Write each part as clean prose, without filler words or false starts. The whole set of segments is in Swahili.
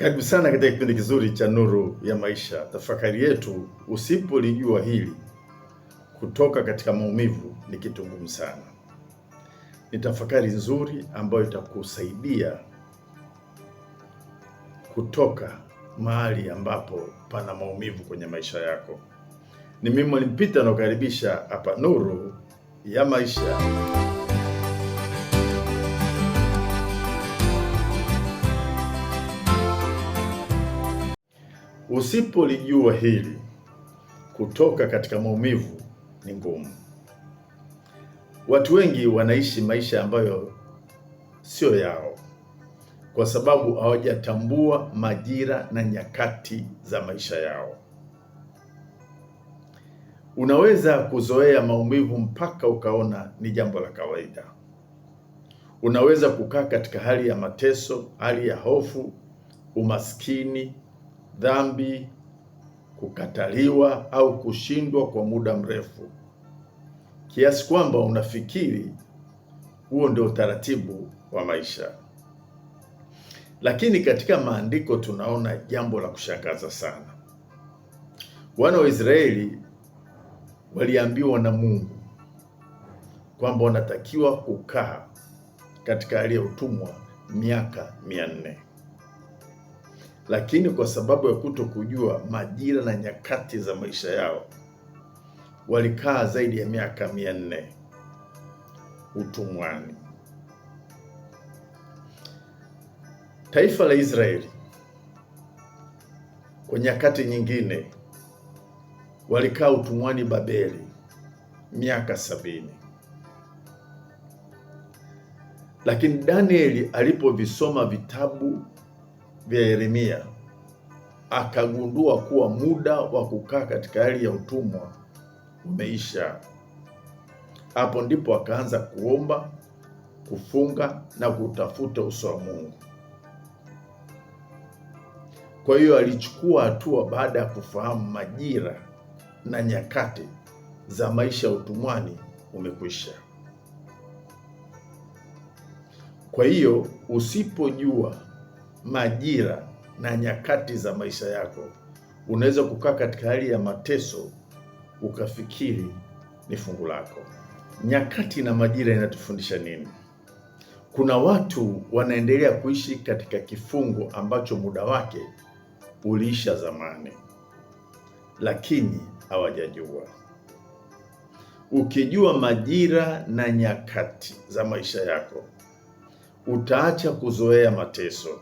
Karibu sana katika kipindi kizuri cha Nuru ya Maisha. Tafakari yetu, usipolijua hili, kutoka katika maumivu ni kitu ngumu sana. Ni tafakari nzuri ambayo itakusaidia kutoka mahali ambapo pana maumivu kwenye maisha yako. Ni mimi Mwalimu Peter nakukaribisha hapa Nuru ya Maisha. Usipolijua hili, kutoka katika maumivu ni ngumu. Watu wengi wanaishi maisha ambayo sio yao kwa sababu hawajatambua majira na nyakati za maisha yao. Unaweza kuzoea maumivu mpaka ukaona ni jambo la kawaida. Unaweza kukaa katika hali ya mateso, hali ya hofu, umaskini, dhambi, kukataliwa au kushindwa kwa muda mrefu, kiasi kwamba unafikiri huo ndio utaratibu wa maisha. Lakini katika maandiko tunaona jambo la kushangaza sana. Wana wa Israeli waliambiwa na Mungu kwamba wanatakiwa kukaa katika hali ya utumwa miaka 400. Lakini kwa sababu ya kutokujua majira na nyakati za maisha yao, walikaa zaidi ya miaka 400 utumwani. Taifa la Israeli kwa nyakati nyingine walikaa utumwani Babeli miaka 70. Lakini Danieli alipovisoma vitabu vya Yeremia akagundua kuwa muda wa kukaa katika hali ya utumwa umeisha. Hapo ndipo akaanza kuomba, kufunga na kutafuta uso wa Mungu. Kwa hiyo alichukua hatua baada ya kufahamu majira na nyakati za maisha ya utumwani umekwisha. Kwa hiyo usipojua majira na nyakati za maisha yako, unaweza kukaa katika hali ya mateso ukafikiri ni fungu lako. Nyakati na majira inatufundisha nini? Kuna watu wanaendelea kuishi katika kifungo ambacho muda wake uliisha zamani, lakini hawajajua. Ukijua majira na nyakati za maisha yako, utaacha kuzoea mateso,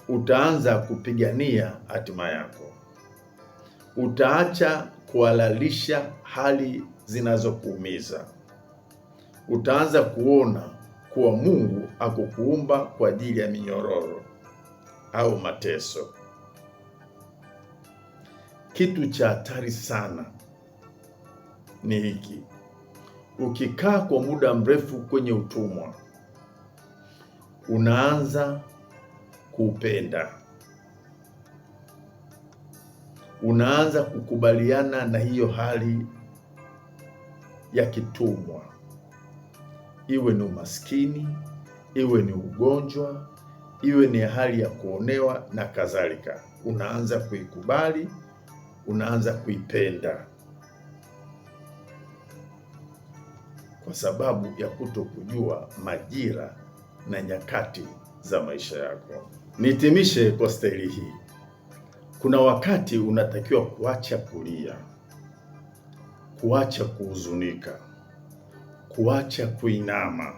utaanza kupigania hatima yako, utaacha kuhalalisha hali zinazokuumiza, utaanza kuona kuwa Mungu hakukuumba kwa ajili ya minyororo au mateso. Kitu cha hatari sana ni hiki: ukikaa kwa muda mrefu kwenye utumwa, unaanza kupenda, unaanza kukubaliana na hiyo hali ya kitumwa, iwe ni umaskini, iwe ni ugonjwa, iwe ni hali ya kuonewa na kadhalika. Unaanza kuikubali, unaanza kuipenda kwa sababu ya kutokujua majira na nyakati za maisha yako. Nihitimishe kwa staili hii. Kuna wakati unatakiwa kuacha kulia, kuacha kuhuzunika, kuacha kuinama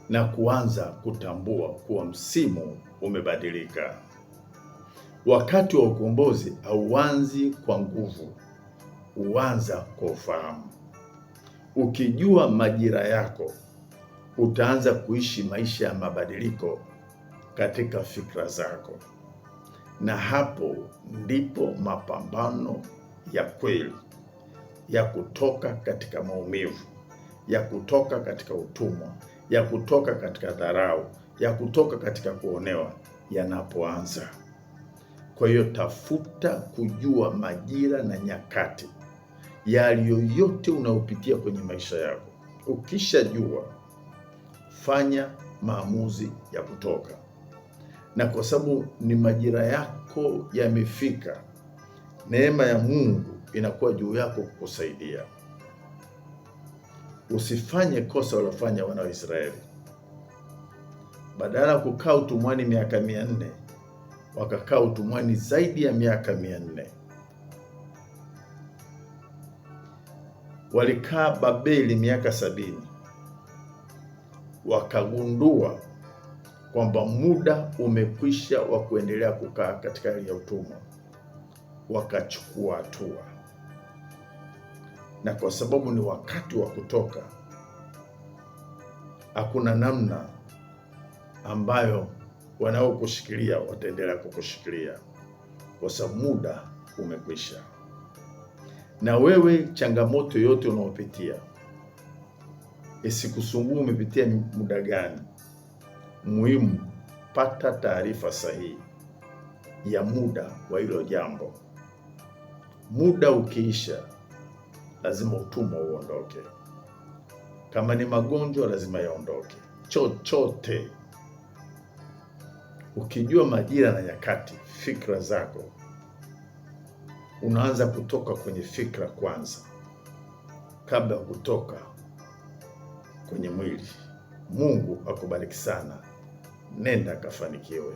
na kuanza kutambua kuwa msimu umebadilika. Wakati wa ukombozi hauanzi kwa nguvu, huanza kwa ufahamu. Ukijua majira yako, utaanza kuishi maisha ya mabadiliko katika fikra zako, na hapo ndipo mapambano ya kweli ya kutoka katika maumivu, ya kutoka katika utumwa, ya kutoka katika dharau, ya kutoka katika kuonewa yanapoanza. Kwa hiyo tafuta kujua majira na nyakati ya yoyote unayopitia kwenye maisha yako. Ukishajua, fanya maamuzi ya kutoka. na kwa sababu ni majira yako yamefika, neema ya Mungu inakuwa juu yako kukusaidia. Usifanye kosa walofanya wana wa Israeli. Badala ya kukaa utumwani miaka 400, wakakaa utumwani zaidi ya miaka 400. Walikaa Babeli miaka 70, wakagundua kwamba muda umekwisha wa kuendelea kukaa katika hali ya utumwa, wakachukua hatua. Na kwa sababu ni wakati wa kutoka, hakuna namna ambayo wanaokushikilia wataendelea kukushikilia, kwa sababu muda umekwisha. Na wewe, changamoto yote unaopitia isikusumbue umepitia muda gani. Muhimu, pata taarifa sahihi ya muda wa hilo jambo. Muda ukiisha, lazima utumwa uondoke. Kama ni magonjwa, lazima yaondoke. Chochote ukijua majira na nyakati, fikra zako unaanza kutoka kwenye fikra kwanza kabla ya kutoka kwenye mwili. Mungu akubariki sana. Nenda kafanikiwe.